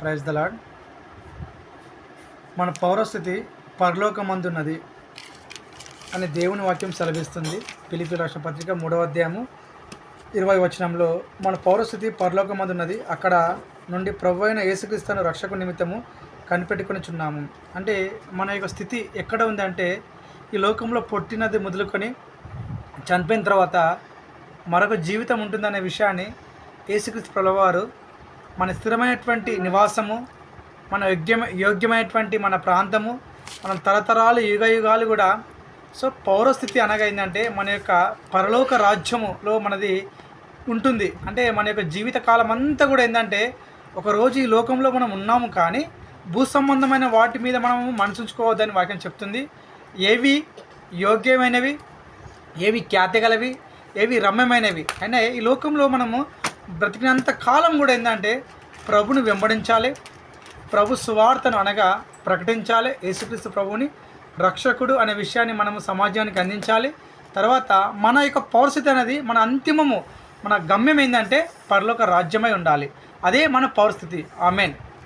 Praise the lord. మన పౌరస్థితి పరలోకమందున్నది అని దేవుని వాక్యం సెలవిస్తుంది. ఫిలిప్పీ రాసిన పత్రిక 3వ అధ్యాయము 20వ వచనంలో మన పౌరస్థితి పరలోకమందున్నది, అక్కడ నుండి ప్రభు అయిన యేసుక్రీస్తును రక్షకు నిమిత్తము కనిపెట్టుకొనిచున్నాము. అంటే మన యొక్క స్థితి ఎక్కడ ఉంది అంటే, ఈ లోకంలో పుట్టినది మొదలుకొని చనిపోయిన తర్వాత మరొక జీవితం ఉంటుందనే విషయాన్ని యేసుక్రీస్తు ప్రభువారు మన స్థిరమైనటువంటి నివాసము, మన యోగ్యమైనటువంటి మన ప్రాంతము, మనం తరతరాలు యుగాలు కూడా. సో పౌరస్థితి అనగా ఏంటంటే మన యొక్క పరలోక రాజ్యములో మనది ఉంటుంది. అంటే మన యొక్క జీవిత కాలం అంతా కూడా ఏంటంటే, ఒకరోజు ఈ లోకంలో మనం ఉన్నాము, కానీ భూ సంబంధమైన వాటి మీద మనము మనసుంచుకోవద్దని వాక్యం చెప్తుంది. ఏవి యోగ్యమైనవి, ఏవి ఖ్యాతిగలవి, ఏవి రమ్యమైనవి అయినా ఈ లోకంలో మనము బ్రతికినంత కాలం కూడా ఏంటంటే ప్రభుని వెంబడించాలి, ప్రభు సువార్తను అనగా ప్రకటించాలి, యేసుక్రీస్తు ప్రభువుని రక్షకుడు అనే విషయాన్ని మనము సమాజానికి అందించాలి. తర్వాత మన యొక్క పౌరస్థితి అనేది మన అంతిమము, మన గమ్యం ఏంటంటే పరలోక రాజ్యమై ఉండాలి. అదే మన పౌరస్థితి. ఆమేన్.